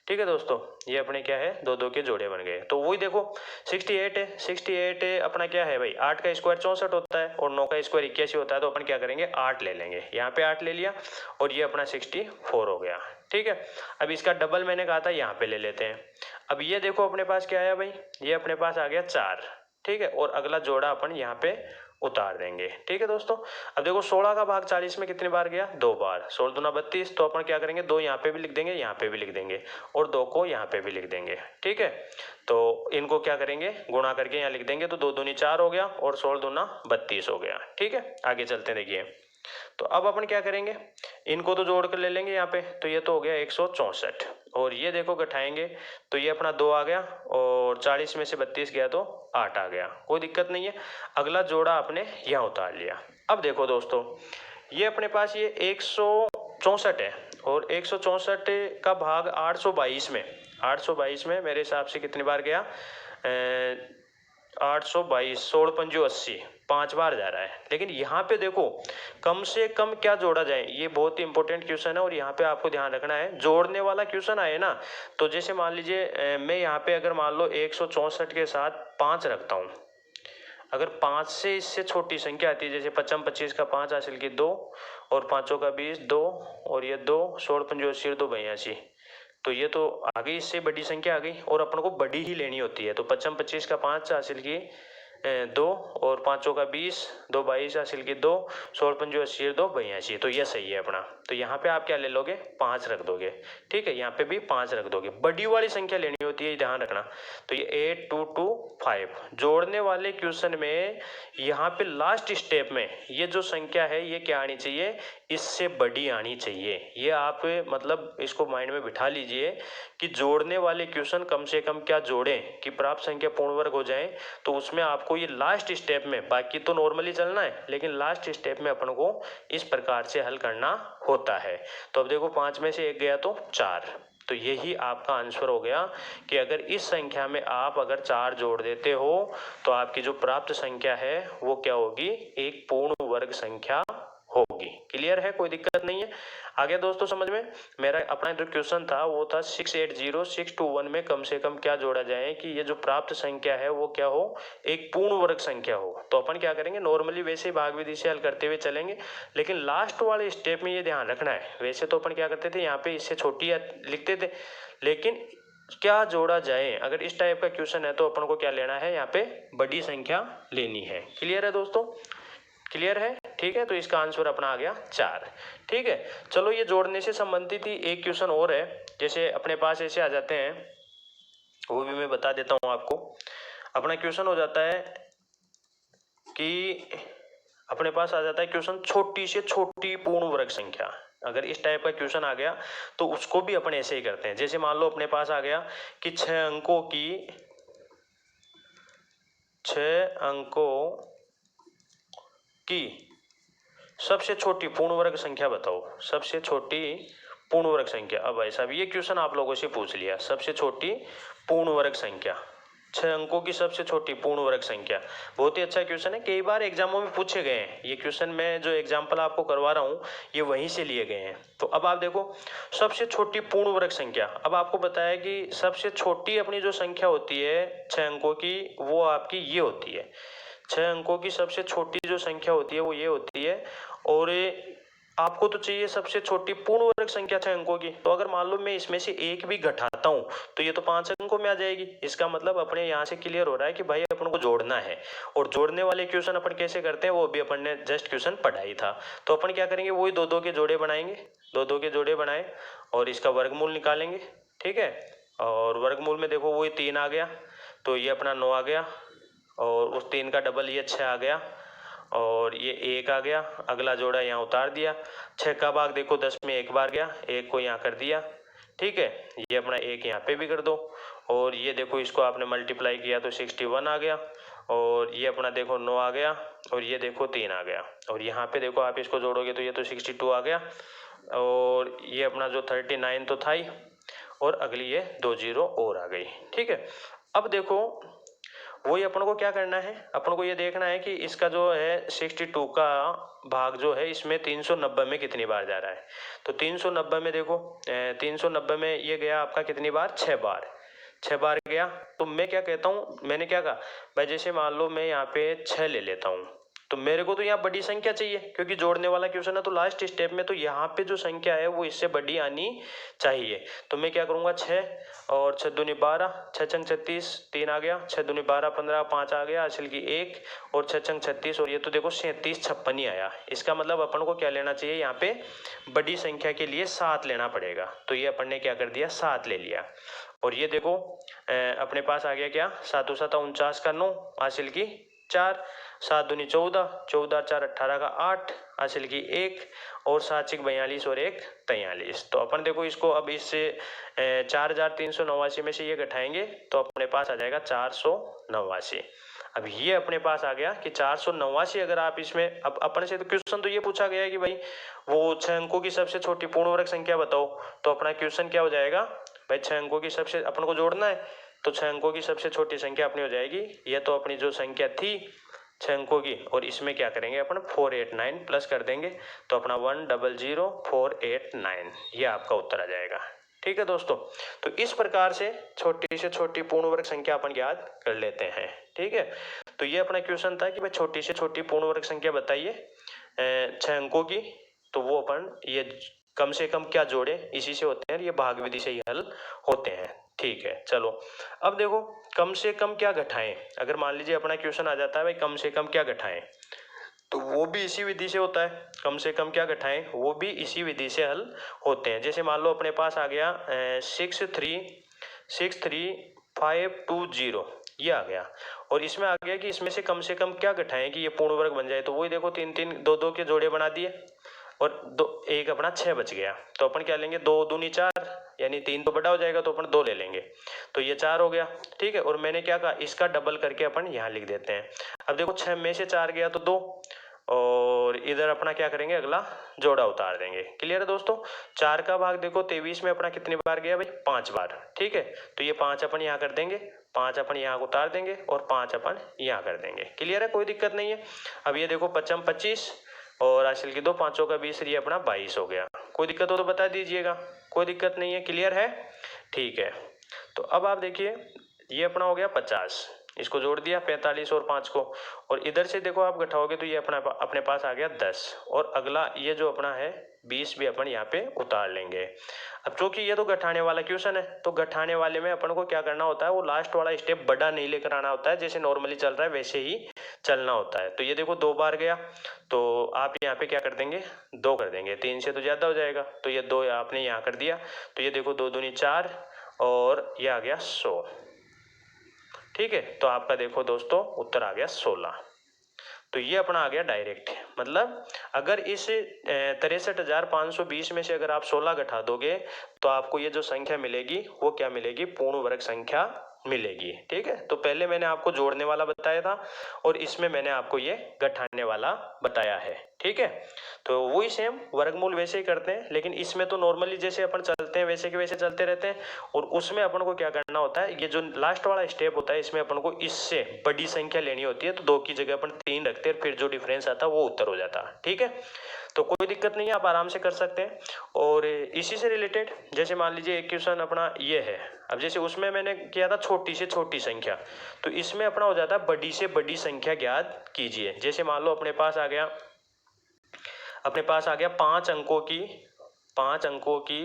A: ठीक है दोस्तों, ये अपने क्या है, 2 2 के जोड़े बन गए। तो वही देखो 68 है, 68 अपना क्या है भाई, 8 का स्क्वायर 64 होता है और 9 का स्क्वायर 81 होता है। तो अपन क्या करेंगे, 8 ले लेंगे, यहाँ पे 8 ले लिया और ये अपना 64 हो गया। ठीक है, अब इसका डबल मैंने कहा था, यहाँ पे ले लेते हैं। अब ये देखो अपने पास क्या आया भाई, ये अपने पास आ गया 4। ठीक है, और अगला जोड़ा अपन यहाँ पे उतार देंगे। ठीक है दोस्तों, अब देखो 16 का भाग 40 में कितने बार गया, 2 बार, 16 दूना 32। तो अपन क्या करेंगे, 2 यहाँ पे भी लिख देंगे, यहाँ पे भी लिख देंगे और 2 को यहाँ पे भी लिख देंगे। ठीक है, तो इनको क्या करेंगे, गुणा करके यहाँ लिख देंगे, तो 2 दूनी 4 हो गया और 16 दूना 32 हो गया। ठीक है, आगे चलते हैं। देखिए, तो अब अपन क्या करेंगे, इनको तो जोड़ कर ले लेंगे यहाँ पे, तो ये तो हो गया 164 और ये देखो घटाएंगे तो ये अपना 2 आ गया और 40 में से 32 गया तो 8 आ गया, कोई दिक्कत नहीं है। अगला जोड़ा आपने यहाँ उतार लिया। अब देखो दोस्तों, ये अपने पास ये 164 है और 164 का भाग 822 में, 822 में मेरे हिसाब से कितनी बार गया, 822, 16 पंजो 80, 5 बार जा रहा है। लेकिन यहाँ पे देखो कम से कम क्या जोड़ा जाए, ये बहुत ही इंपॉर्टेंट क्वेश्चन है और यहाँ पे आपको ध्यान रखना है, जोड़ने वाला क्वेश्चन आए ना, तो जैसे मान लीजिए मैं यहाँ पे अगर मान लो 164 के साथ 5 रखता हूँ, अगर 5 से इससे छोटी संख्या आती है, जैसे 55 25 का 5 हासिल की 2 और 5 का 20 2 और ये 2, 16 पंजो 80 2 82, तो ये तो आ गई, इससे बड़ी संख्या आ गई और अपन को बड़ी ही लेनी होती है। तो 55 25 का 5 हासिल की 2 और 5 का 20 2 22 हासिल की 2, 16 पंजो 80 2 82, तो ये सही है अपना। तो यहाँ पे आप क्या ले लोगे, 5 रख दोगे। ठीक है, यहाँ पे भी 5 रख दोगे, बड़ी वाली संख्या लेनी होती है, ध्यान रखना। तो ये 8 2 2 5 जोड़ने वाले क्वेश्चन में यहाँ पे लास्ट स्टेप में ये जो संख्या है ये क्या आनी चाहिए, इससे बड़ी आनी चाहिए। ये आप मतलब इसको माइंड में बिठा लीजिए कि जोड़ने वाले क्वेश्चन कम से कम क्या जोड़ें कि प्राप्त संख्या पूर्ण वर्ग हो जाए। तो उसमें आपको ये लास्ट स्टेप में, बाकी तो नॉर्मली चलना है लेकिन लास्ट स्टेप में अपन को इस प्रकार से हल करना होता है। तो अब देखो 5 में से 1 गया तो 4, तो यही आपका आंसर हो गया कि अगर इस संख्या में आप अगर 4 जोड़ देते हो तो आपकी जो प्राप्त संख्या है वो क्या होगी, एक पूर्ण वर्ग संख्या होगी। क्लियर है, कोई दिक्कत नहीं है। आगे दोस्तों समझ में। मेरा अपना जो क्वेश्चन था वो था 680621 में कम से कम क्या जोड़ा जाए कि ये जो प्राप्त संख्या है वो क्या हो, एक पूर्ण वर्ग संख्या हो। तो अपन क्या करेंगे, नॉर्मली वैसे ही भाग विधि से हल करते हुए चलेंगे, लेकिन लास्ट वाले स्टेप में ये ध्यान रखना है। वैसे तो अपन क्या करते थे, यहाँ पे इससे छोटी लिखते थे, लेकिन क्या जोड़ा जाए, अगर इस टाइप का क्वेश्चन है तो अपन को क्या लेना है, यहाँ पे बड़ी संख्या लेनी है। क्लियर है दोस्तों, क्लियर है, ठीक है। तो इसका आंसर अपना आ गया 4। ठीक है, चलो ये जोड़ने से संबंधित ही एक क्वेश्चन और है, जैसे अपने पास ऐसे आ जाते हैं, वो भी मैं बता देता हूं आपको। अपना क्वेश्चन हो जाता है कि अपने पास आ जाता है क्वेश्चन छोटी से छोटी पूर्ण वर्ग संख्या। अगर इस टाइप का क्वेश्चन आ गया तो उसको भी अपन ऐसे ही करते हैं। जैसे मान लो अपने पास आ गया कि 6 अंकों की सबसे छोटी पूर्ण वर्ग संख्या बताओ, सबसे छोटी पूर्ण वर्ग संख्या। अब भाई साहब ये क्वेश्चन आप लोगों से पूछ लिया, सबसे छोटी पूर्ण वर्ग संख्या, 6 अंकों की सबसे छोटी पूर्ण वर्ग संख्या। बहुत ही अच्छा क्वेश्चन है, कई बार एग्जामों में पूछे गए हैं ये क्वेश्चन। मैं जो एग्जाम्पल आपको करवा रहा हूँ ये वहीं से लिए गए हैं। तो अब आप देखो, सबसे छोटी पूर्ण वर्ग संख्या। अब आपको बताया कि सबसे छोटी अपनी जो संख्या होती है 6 अंकों की, वो आपकी ये होती है। 6 अंकों की सबसे छोटी जो संख्या होती है वो ये होती है, और आपको तो चाहिए सबसे छोटी पूर्ण वर्ग संख्या 6 अंकों की। तो अगर मान लो मैं इसमें से एक भी घटाता हूं तो ये तो 5 अंकों में आ जाएगी। इसका मतलब अपने यहाँ से क्लियर हो रहा है कि भाई अपन को जोड़ना है, और जोड़ने वाले क्वेश्चन अपन कैसे करते हैं वो भी अपन ने जस्ट क्वेश्चन पढ़ा ही था। तो अपन क्या करेंगे, वही दो दो के जोड़े बनाएंगे, दो दो के जोड़े बनाए और इसका वर्गमूल निकालेंगे। ठीक है, और वर्गमूल में देखो वही 3 आ गया, तो ये अपना 9 आ गया, और उस 3 का डबल ये 6 आ गया, और ये 1 आ गया। अगला जोड़ा यहाँ उतार दिया। 6 का भाग देखो 10 में एक बार गया, 1 को यहाँ कर दिया। ठीक है, ये अपना 1 यहाँ पे भी कर दो, और ये देखो इसको आपने मल्टीप्लाई किया तो 61 आ गया, और ये अपना देखो 9 आ गया, और ये देखो 3 आ गया, और यहाँ पे देखो आप इसको जोड़ोगे तो ये तो 62 आ गया, और ये अपना जो 39 तो था ही, और अगली ये 2 जीरो और आ गई। ठीक है, अब देखो वही अपन को क्या करना है, अपन को ये देखना है कि इसका जो है 62 का भाग जो है इसमें 390 में कितनी बार जा रहा है। तो 390 में देखो 390 में ये गया आपका कितनी बार, 6 बार, 6 बार गया। तो मैं क्या कहता हूँ, मैंने क्या कहा भाई, जैसे मान लो मैं यहाँ पे 6 ले लेता हूँ, तो मेरे को तो यहाँ बड़ी संख्या चाहिए क्योंकि जोड़ने वाला क्वेश्चन है। तो लास्ट स्टेप में तो यहाँ पे जो संख्या है वो इससे बड़ी आनी चाहिए। तो मैं क्या करूँगा, 6 और 6 दूनी 12, 6 छंग 36, 3 आ गया, 6 दूनी 12 15, 5 आ गया, असल की 1, और 6 छंग 36, और ये तो देखो 37 56 ही आया। इसका मतलब अपन को क्या लेना चाहिए, यहाँ पे बड़ी संख्या के लिए 7 लेना पड़ेगा। तो ये अपन ने क्या कर दिया, 7 ले लिया। और ये देखो अपने पास आ गया क्या, 7 7 49 का 9, हासिल की 4, 7 दूनी 14, 14 4 18 का 8, हासिल की 1, और 7 6 42 और 1 43। तो अपन देखो इसको अब इससे 4389 में से ये घटाएंगे तो अपने पास आ जाएगा 489। अब ये अपने पास आ गया कि 489। अगर आप इसमें अब अपने से तो क्वेश्चन तो ये पूछा गया है कि भाई वो 6 अंकों की सबसे छोटी पूर्ण वर्ग संख्या बताओ। तो अपना क्वेश्चन क्या हो जाएगा भाई, 6 अंकों की सबसे अपन को जोड़ना है, तो 6 अंकों की सबसे छोटी संख्या अपनी हो जाएगी, ये तो अपनी जो संख्या थी 6 अंकों की, और इसमें क्या करेंगे अपन 489 प्लस कर देंगे, तो अपना 100489 ये आपका उत्तर आ जाएगा। ठीक है दोस्तों, तो इस प्रकार से छोटी से छोटी पूर्ण वर्ग संख्या अपन याद कर लेते हैं। ठीक है, तो ये अपना क्वेश्चन था कि भाई छोटी से छोटी पूर्ण वर्ग संख्या बताइए 6 अंकों की। तो वो अपन ये कम से कम क्या जोड़े इसी से होते हैं, ये भाग विधि से ही हल होते हैं। ठीक है, चलो अब देखो कम से कम क्या घटाएं। अगर मान लीजिए अपना क्वेश्चन आ जाता है भाई कम से कम क्या घटाएं, तो वो भी इसी विधि से होता है। कम से कम क्या घटाएं, वो भी इसी विधि से हल होते हैं। जैसे मान लो अपने पास आ गया 63520 ये आ गया, और इसमें आ गया कि इसमें से कम क्या घटाएं कि ये पूर्ण वर्ग बन जाए। तो वही देखो 3 3 2 2 के जोड़े बना दिए, और दो एक अपना 6 बच गया। तो अपन क्या लेंगे, 2 दूनी 4, यानी 3 तो बड़ा हो जाएगा तो अपन 2 ले लेंगे, तो ये 4 हो गया। ठीक है, और मैंने क्या कहा, इसका डबल करके अपन यहाँ लिख देते हैं। अब देखो 6 में से 4 गया तो 2, और इधर अपना क्या करेंगे, अगला जोड़ा उतार देंगे। क्लियर है दोस्तों, 4 का भाग देखो 23 में अपना कितनी बार गया भाई, 5 बार। ठीक है, तो ये 5 अपन यहाँ कर देंगे, 5 अपन यहाँ उतार देंगे, और 5 अपन यहाँ कर देंगे। क्लियर है, कोई दिक्कत नहीं है। अब ये देखो 5 25, और हासिल की 2, 5 का 20, ये अपना 22 हो गया। कोई दिक्कत हो तो बता दीजिएगा, कोई दिक्कत नहीं है, क्लियर है? ठीक है। तो अब आप देखिए ये अपना हो गया 50, इसको जोड़ दिया 45 और 5 को, और इधर से देखो आप घटाओगे तो ये अपने पास आ गया 10, और अगला ये जो अपना है 20 भी अपन यहाँ पे उतार लेंगे। अब चूंकि ये तो घटाने वाला क्वेश्चन है, तो घटाने वाले में अपन को क्या करना होता है, वो लास्ट वाला स्टेप बड़ा नहीं लेकर आना होता है, जैसे नॉर्मली चल रहा है वैसे ही चलना होता है। तो ये देखो 2 बार गया, तो आप यहाँ पे क्या कर देंगे, 2 कर देंगे, 3 से तो ज़्यादा हो जाएगा, तो ये 2 आपने यहाँ कर दिया, तो ये देखो 2 दूनी 4 और ये आ गया 100। ठीक है, तो आपका देखो दोस्तों उत्तर आ गया 16। तो ये अपना आ गया डायरेक्ट, मतलब अगर इस 63,520 में से अगर आप 16 घटा दोगे तो आपको ये जो संख्या मिलेगी वो क्या मिलेगी, पूर्ण वर्ग संख्या मिलेगी। ठीक है, तो पहले मैंने आपको जोड़ने वाला बताया था और इसमें मैंने आपको ये घटाने वाला बताया है। ठीक है, तो वही सेम वर्गमूल वैसे ही करते हैं, लेकिन इसमें तो नॉर्मली जैसे अपन चलते हैं वैसे के वैसे चलते रहते हैं, और उसमें अपन को क्या करना होता है, ये जो लास्ट वाला स्टेप होता है इसमें अपन को इससे बड़ी संख्या लेनी होती है, तो 2 की जगह अपन 3 रखते हैं, फिर जो डिफरेंस आता है वो उत्तर हो जाता है। ठीक है, तो कोई दिक्कत नहीं है, आप आराम से कर सकते हैं। और इसी से रिलेटेड जैसे मान लीजिए एक क्वेश्चन अपना ये है, अब जैसे उसमें मैंने किया था छोटी से छोटी संख्या, तो इसमें अपना हो जाता है बड़ी से बड़ी संख्या ज्ञात कीजिए। जैसे मान लो अपने पास आ गया 5 अंकों की 5 अंकों की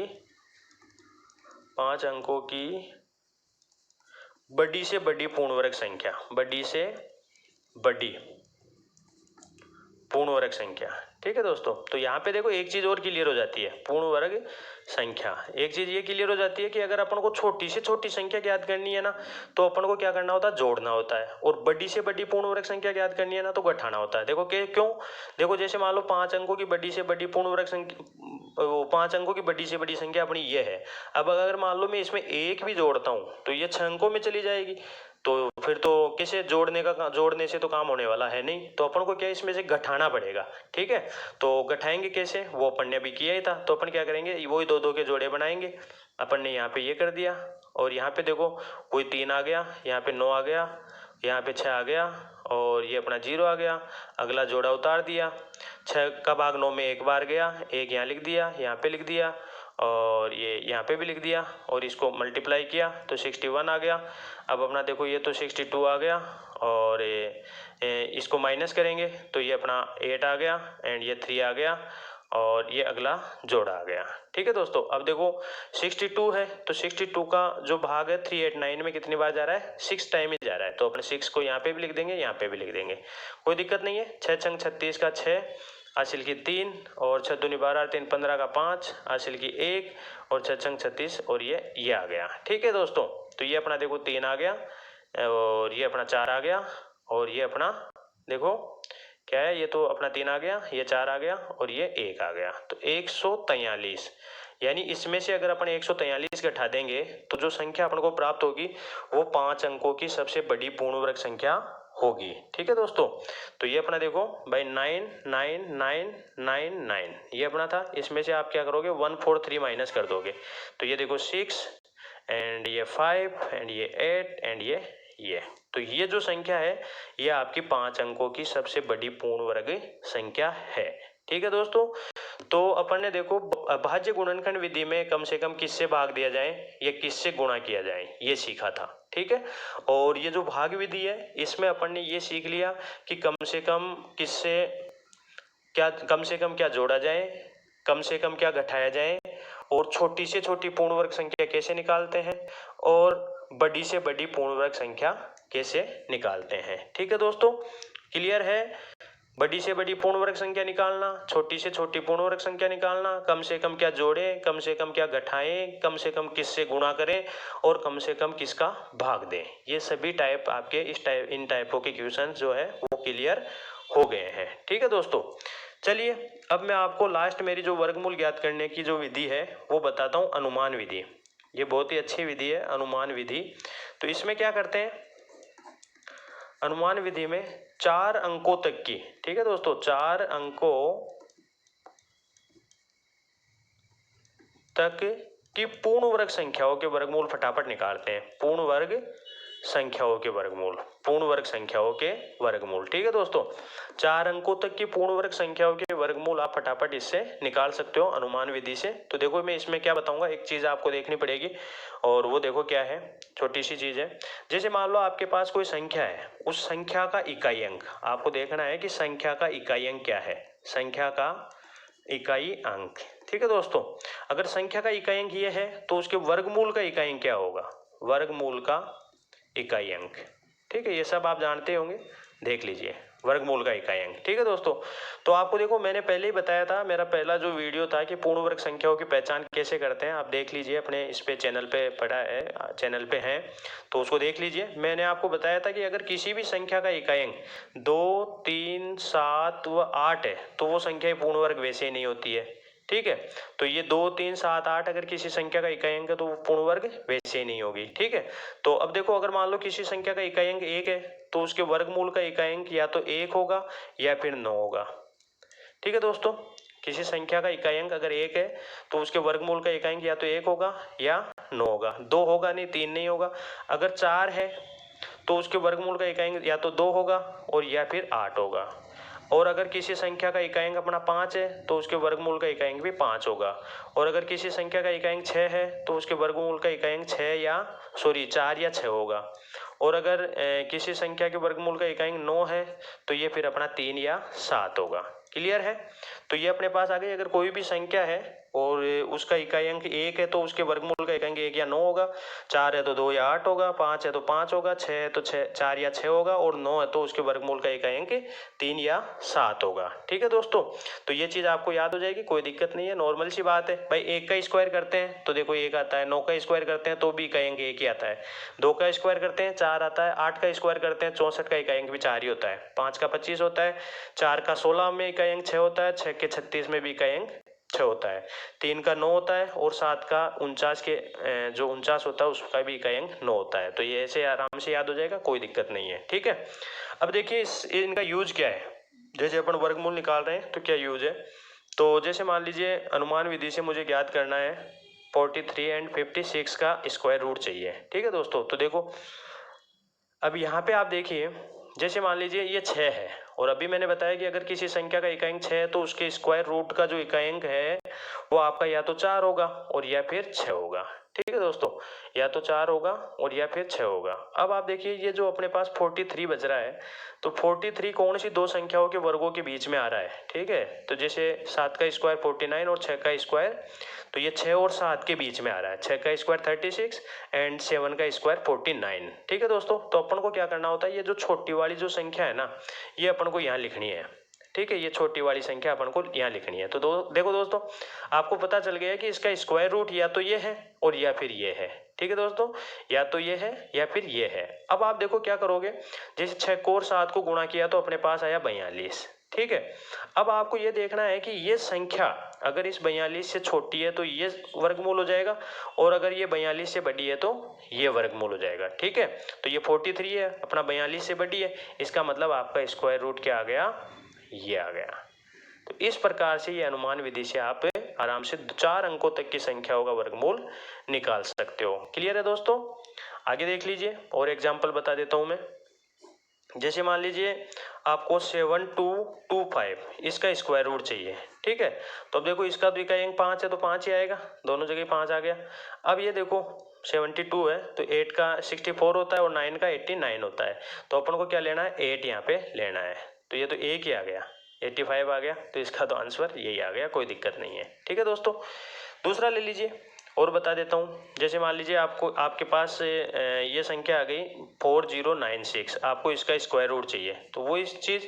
A: 5 अंकों की बड़ी से बड़ी पूर्ण वर्ग संख्या, बड़ी से बड़ी पूर्ण वर्ग संख्या। ठीक है दोस्तों, तो यहाँ पे देखो एक चीज और क्लियर हो जाती है, पूर्ण वर्ग संख्या। एक चीज ये क्लियर हो जाती है कि अगर अपन को छोटी से छोटी संख्या ज्ञात करनी है ना, तो अपन को क्या करना होता है, जोड़ना होता है, और बड़ी से बड़ी पूर्ण वर्ग संख्या ज्ञात करनी है ना, तो घटाना होता है। देखो क्यों, देखो जैसे मान लो 5 अंकों की बड़ी से बड़ी पूर्ण वर्ग संख्या, 5 अंकों की बड़ी से बड़ी संख्या अपनी ये है। अब अगर मान लो मैं इसमें एक भी जोड़ता हूँ तो ये 6 अंकों में चली जाएगी, तो फिर तो किसे जोड़ने से तो काम होने वाला है नहीं, तो अपन को क्या इसमें से घटाना पड़ेगा। ठीक है, तो घटाएंगे कैसे, वो अपन ने अभी किया ही था, तो अपन क्या करेंगे, वही 2 2 के जोड़े बनाएंगे। अपन ने यहाँ पे ये कर दिया, और यहाँ पे देखो कोई 3 आ गया, यहाँ पे 9 आ गया, यहाँ पे 6 आ गया, और ये अपना 0 आ गया। अगला जोड़ा उतार दिया, 6 का भाग 9 में एक बार गया, एक यहाँ लिख दिया, यहाँ पे लिख दिया, और ये यहाँ पे भी लिख दिया, और इसको मल्टीप्लाई किया तो 61 आ गया। अब अपना देखो ये तो 62 आ गया, और इसको माइनस करेंगे तो ये अपना 8 आ गया, एंड ये 3 आ गया, और ये अगला जोड़ा आ गया। ठीक है दोस्तों, अब देखो 62 है, तो 62 का जो भाग है 389 में कितनी बार जा रहा है, 6 टाइम ही जा रहा है, तो अपने 6 को यहाँ पे भी लिख देंगे, यहाँ पे भी लिख देंगे, कोई दिक्कत नहीं है। 6 छंग 36 का 6, हासिल की 3, और 6 दूनी 12, 3 15 का 5, हासिल की 1, और 6 छंग 36, और ये आ गया। ठीक है दोस्तों, तो ये अपना देखो 3 आ गया, और ये अपना 4 आ गया, और ये अपना देखो क्या है, ये तो अपना 3 आ गया, ये 4 आ गया, और ये 1 आ गया, तो 143। यानी इसमें से अगर अपन 143 घटा देंगे तो जो संख्या अपन को प्राप्त होगी वो 5 अंकों की सबसे बड़ी पूर्ण वर्ग संख्या होगी। ठीक है दोस्तों, तो ये अपना देखो भाई 9 9 9 9 9 ये अपना था, इसमें से आप क्या करोगे 143 माइनस कर दोगे, तो ये देखो 6, एंड ये 5, एंड ये 8, एंड ये तो ये जो संख्या है ये आपकी 5 अंकों की सबसे बड़ी पूर्ण वर्ग संख्या है। ठीक है दोस्तों, तो अपन ने देखो अभाज्य गुणनखंड विधि में कम से कम किससे भाग दिया जाए या किससे गुणा किया जाए ये सीखा था। ठीक है, और ये जो भाग विधि है इसमें अपन ने ये सीख लिया कि कम से कम क्या जोड़ा जाए, कम से कम क्या घटाया जाए, और छोटी से छोटी पूर्ण वर्ग संख्या कैसे निकालते हैं, और बड़ी से बड़ी पूर्ण वर्ग संख्या कैसे निकालते हैं। ठीक है दोस्तों, क्लियर है? बड़ी से बड़ी पूर्ण वर्ग संख्या निकालना, छोटी से छोटी पूर्ण वर्ग संख्या निकालना, कम से कम क्या जोड़ें, कम से कम क्या घटाएं, कम से कम किससे गुणा करें, और कम से कम किसका भाग दें, ये सभी टाइप आपके इन टाइपों के क्वेश्चन जो है वो क्लियर हो गए हैं। ठीक है दोस्तों, चलिए अब मैं आपको लास्ट मेरी जो वर्गमूल ज्ञात करने की जो विधि है वो बताता हूँ, अनुमान विधि। ये बहुत ही अच्छी विधि है अनुमान विधि। तो इसमें क्या करते हैं, अनुमान विधि में 4 अंकों तक की, ठीक है दोस्तों, 4 अंकों तक की पूर्ण वर्ग संख्याओं के वर्गमूल फटाफट निकालते हैं। पूर्ण वर्ग संख्याओं के वर्गमूल, पूर्ण वर्ग संख्याओं के वर्गमूल। ठीक है दोस्तों, 4 अंकों तक की पूर्ण वर्ग संख्याओं के वर्गमूल आप फटाफट इससे निकाल सकते हो अनुमान विधि से। तो देखो मैं इसमें क्या बताऊंगा, एक चीज आपको देखनी पड़ेगी और वो देखो क्या है, छोटी सी चीज है। जैसे मान लो आपके पास कोई संख्या है, उस संख्या का इकाई अंक आपको देखना है कि संख्या का इकाई अंक क्या है, संख्या का इकाई अंक। ठीक है दोस्तों, अगर संख्या का इकाई अंक ये है तो उसके वर्गमूल का इकाई अंक क्या होगा, वर्गमूल का इकाई अंक। ठीक है, ये सब आप जानते होंगे, देख लीजिए वर्गमूल का इकाई अंक। ठीक है दोस्तों, तो आपको देखो मैंने पहले ही बताया था, मेरा पहला जो वीडियो था कि पूर्ण वर्ग संख्याओं की पहचान कैसे करते हैं, आप देख लीजिए अपने इस पे चैनल पे पड़ा है, चैनल पे है तो उसको देख लीजिए। मैंने आपको बताया था कि अगर किसी भी संख्या का इकाई अंक 2, 3, 7 व 8 है तो वो संख्या पूर्ण वर्ग वैसे ही नहीं होती है। ठीक है, तो ये 2, 3, 7, 8 अगर किसी संख्या का इकाई अंक है तो वो पूर्ण वर्ग वैसे ही नहीं होगी। ठीक है, तो अब देखो अगर मान लो किसी संख्या का इकाई अंक 1 है तो उसके वर्गमूल का इकाई अंक या तो 1 होगा या फिर 9 होगा। ठीक है दोस्तों, किसी संख्या का इकाई अंक अगर 1 है तो उसके वर्गमूल का इकाई अंक या तो 1 होगा या 9 होगा, 2 होगा नहीं, 3 नहीं होगा। अगर 4 है तो उसके वर्गमूल का इकाई अंक या तो 2 होगा और या फिर 8 होगा। और अगर किसी संख्या का इकाई अंक अपना 5 है तो उसके वर्गमूल का इकाई अंक भी 5 होगा। और अगर किसी संख्या का इकाई अंक 6 है तो उसके वर्गमूल का इकाई अंक 4 या 6 होगा। और अगर किसी संख्या के वर्गमूल का इकाई अंक 9 है तो ये फिर अपना 3 या 7 होगा। क्लियर है, तो ये अपने पास आ गई। अगर कोई भी संख्या है और उसका इकाई अंक 1 है तो उसके वर्गमूल का इकाई अंक 1 या 9 होगा, 4 है तो 2 या 8 होगा, 5 है तो 5 होगा, 6 है तो 4 या 6 होगा और 9 है तो उसके वर्गमूल का इकाई अंक 3 या 7 होगा। ठीक है दोस्तों, तो ये चीज आपको याद हो जाएगी, कोई दिक्कत नहीं है, नॉर्मल सी बात है भाई। 1 का स्क्वायर करते हैं तो देखो 1 आता है, 9 का स्क्वायर करते हैं तो भी इकाई अंक 1 ही आता है, 2 का स्क्वायर करते हैं 4 आता है, 8 का स्क्वायर करते हैं 64 का इकाई अंक भी 4 ही होता है, 5 का 25 होता है, 4 का 16 में इकाई अंक 6 होता है, 6 के 36 में भी इकाई अंक 6 होता है, 3 का 9 होता है और 7 का 49 के जो 49 होता है उसका भी इकाई अंक 9 होता है। तो ये ऐसे आराम से याद हो जाएगा, कोई दिक्कत नहीं है। ठीक है, अब देखिए इनका यूज क्या है, जैसे अपन वर्गमूल निकाल रहे हैं तो क्या यूज है। तो जैसे मान लीजिए अनुमान विधि से मुझे ज्ञात करना है 43 एंड 56 का स्क्वायर रूट चाहिए। ठीक है दोस्तों, तो देखो अब यहाँ पे आप देखिए, जैसे मान लीजिए ये 6 है और अभी मैंने बताया कि अगर किसी संख्या का इकाई अंक 6 है तो उसके स्क्वायर रूट का जो इकाई अंक है वो आपका या तो 4 होगा और या फिर 6 होगा। ठीक है दोस्तों, या तो 4 होगा और या फिर 6 होगा। अब आप देखिए ये जो अपने पास 43 बच रहा है, तो 43 कौन सी दो संख्याओं के वर्गों के बीच में आ रहा है। ठीक है, तो जैसे 7 का स्क्वायर 49 और 6 का स्क्वायर, तो ये 6 और 7 के बीच में आ रहा है, 6 का स्क्वायर 36 एंड 7 का स्क्वायर 49। ठीक है दोस्तों, तो अपन को क्या करना होता है, ये जो छोटी वाली जो संख्या है ना ये अपन को यहाँ लिखनी है। ठीक है, ये छोटी वाली संख्या अपन को यहाँ लिखनी है। तो देखो दोस्तों, आपको पता चल गया कि इसका स्क्वायर रूट या तो ये है और या फिर ये है। ठीक है दोस्तों, या तो ये है या फिर ये है। अब आप देखो क्या करोगे, जैसे 6 को और 7 को गुणा किया तो अपने पास आया 42। ठीक है, अब आपको ये देखना है कि ये संख्या अगर इस 42 से छोटी है तो ये वर्गमूल हो जाएगा और अगर ये 42 से बड़ी है तो ये वर्गमूल हो जाएगा। ठीक है, तो ये 43 है अपना 42 से बड़ी है, इसका मतलब आपका स्क्वायर रूट क्या आ गया, ये आ गया। तो इस प्रकार से ये अनुमान विधि से आप आराम से 4 अंकों तक की संख्याओं का वर्गमूल निकाल सकते हो। क्लियर है दोस्तों, आगे देख लीजिए और एग्जाम्पल बता देता हूं मैं। जैसे मान लीजिए आपको 7225 इसका स्क्वायर रूट चाहिए। ठीक है, तो अब देखो इसका तो इकाई अंक 5 है तो 5 ही आएगा, दोनों जगह 5 आ गया। अब ये देखो 72 है तो 8 का 64 होता है और 9 का 89 होता है, तो अपन को क्या लेना है, 8 यहाँ पे लेना है। तो ये तो 1 ही आ गया, 85 आ गया, तो इसका तो आंसर यही आ गया, कोई दिक्कत नहीं है। ठीक है दोस्तों, दूसरा ले लीजिए और बता देता हूँ। जैसे मान लीजिए आपको आपके पास ये संख्या आ गई 4096, आपको इसका स्क्वायर रूट चाहिए, तो वो इस चीज़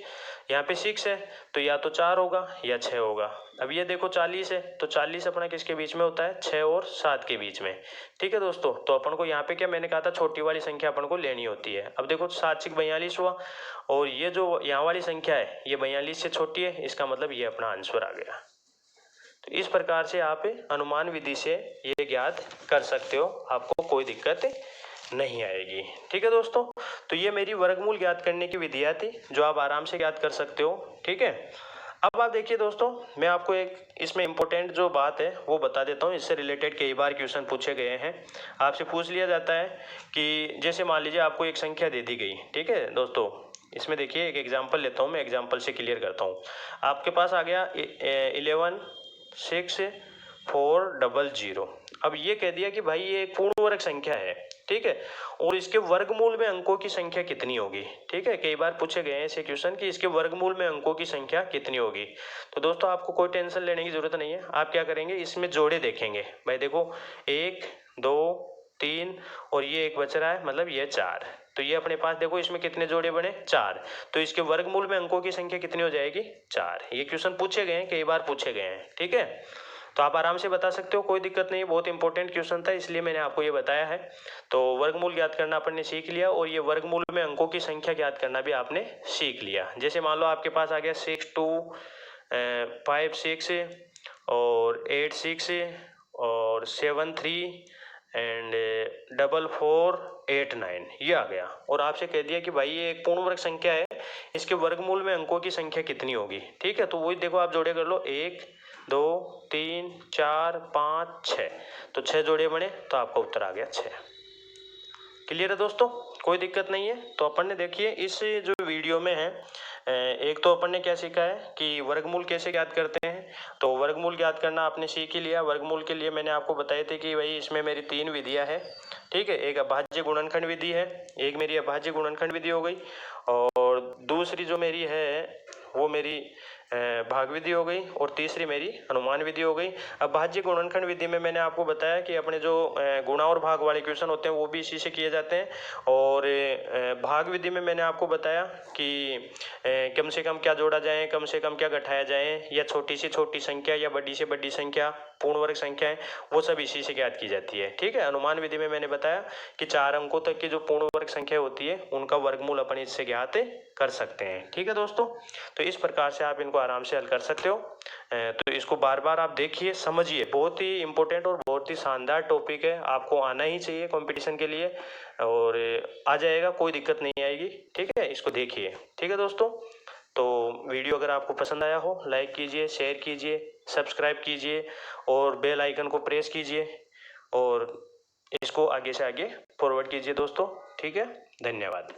A: यहाँ पे 6 है तो या तो 4 होगा या 6 होगा। अब ये देखो 40 है तो 40 अपना किसके बीच में होता है, 6 और 7 के बीच में। ठीक है दोस्तों, तो अपन को यहाँ पे क्या मैंने कहा था, छोटी वाली संख्या अपन को लेनी होती है। अब देखो 7 से 42 हुआ और ये जो यहाँ वाली संख्या है ये 42 से छोटी है, इसका मतलब ये अपना आंसर आ गया। तो इस प्रकार से आप अनुमान विधि से ये ज्ञात कर सकते हो, आपको कोई दिक्कत नहीं आएगी। ठीक है दोस्तों, तो ये मेरी वर्गमूल ज्ञात करने की विधियाँ थी जो आप आराम से ज्ञात कर सकते हो। ठीक है, अब आप देखिए दोस्तों, मैं आपको एक इसमें इम्पोर्टेंट जो बात है वो बता देता हूँ। इससे रिलेटेड कई बार क्वेश्चन पूछे गए हैं। आपसे पूछ लिया जाता है कि जैसे मान लीजिए आपको एक संख्या दे दी गई, ठीक है दोस्तों। इसमें देखिए एक एग्जांपल लेता हूँ, मैं एग्जांपल से क्लियर करता हूँ। आपके पास आ गया 11,6,400। अब ये कह दिया कि भाई ये एक पूर्ण वर्ग संख्या है, ठीक है, और इसके वर्गमूल में अंकों की संख्या कितनी होगी। ठीक है, कई बार पूछे गए हैं ऐसे क्वेश्चन कि इसके वर्गमूल में अंकों की संख्या कितनी होगी। तो दोस्तों आपको कोई टेंशन लेने की जरूरत नहीं है। आप क्या करेंगे, इसमें जोड़े देखेंगे। भाई देखो 1 2 3 और ये एक बच रहा है, मतलब ये 4। तो ये अपने पास देखो इसमें कितने जोड़े बने, 4। तो इसके वर्गमूल में अंकों की संख्या कितनी हो जाएगी, 4। ये क्वेश्चन पूछे गए हैं, कई बार पूछे गए हैं, ठीक है। तो आप आराम से बता सकते हो, कोई दिक्कत नहीं है। बहुत इंपॉर्टेंट क्वेश्चन था, इसलिए मैंने आपको ये बताया है। तो वर्गमूल ज्ञात करना अपन ने सीख लिया, और ये वर्गमूल में अंकों की संख्या ज्ञात करना भी आपने सीख लिया। जैसे मान लो आपके पास आ गया 6 2 5 6 और 8 6 और 7 3 एंड 4 4 8 9, ये आ गया। और आपसे कह दिया कि भाई ये एक पूर्ण वर्ग संख्या है, इसके वर्गमूल में अंकों की संख्या कितनी होगी। ठीक है, तो वही देखो आप जोड़े कर लो, 1 2 3 4 5 6। तो 6 जोड़े बने, तो आपका उत्तर आ गया 6। क्लियर है दोस्तों, कोई दिक्कत नहीं है। तो अपन ने देखिए इस जो वीडियो में है, एक तो अपन ने क्या सीखा है कि वर्गमूल कैसे ज्ञात करते हैं। तो वर्गमूल ज्ञात करना आपने सीख ही लिया। वर्गमूल के लिए मैंने आपको बताए थे कि भाई इसमें मेरी 3 विधियां हैं, ठीक है। एक अभाज्य गुणनखंड विधि है, एक मेरी अभाज्य गुणनखंड विधि हो गई, और दूसरी जो मेरी है वो मेरी भाग विधि हो गई, और तीसरी मेरी अनुमान विधि हो गई। अब भाज्य गुणनखंड विधि में मैंने आपको बताया कि अपने जो गुणा और भाग वाले क्वेश्चन होते हैं वो भी इसी से किए जाते हैं। और भाग विधि में मैंने आपको बताया कि कम से कम क्या जोड़ा जाए, कम से कम क्या घटाया जाए, या छोटी से छोटी संख्या या बड़ी से बड़ी संख्या, पूर्ण वर्ग संख्या है, वो सब इसी से ज्ञात की जाती है। ठीक है, अनुमान विधि में मैंने बताया कि 4 अंकों तक की जो पूर्ण वर्ग संख्या होती है उनका वर्गमूल अपन इससे ज्ञात कर सकते हैं। ठीक है दोस्तों, तो इस प्रकार से आप इनको आराम से हल कर सकते हो। तो इसको बार बार आप देखिए, समझिए, बहुत ही इंपॉर्टेंट और बहुत ही शानदार टॉपिक है, आपको आना ही चाहिए कंपटीशन के लिए, और आ जाएगा, कोई दिक्कत नहीं आएगी। ठीक है, इसको देखिए। ठीक है दोस्तों, तो वीडियो अगर आपको पसंद आया हो, लाइक कीजिए, शेयर कीजिए, सब्सक्राइब कीजिए, और बेल आइकन को प्रेस कीजिए, और इसको आगे से आगे फॉरवर्ड कीजिए दोस्तों। ठीक है, धन्यवाद।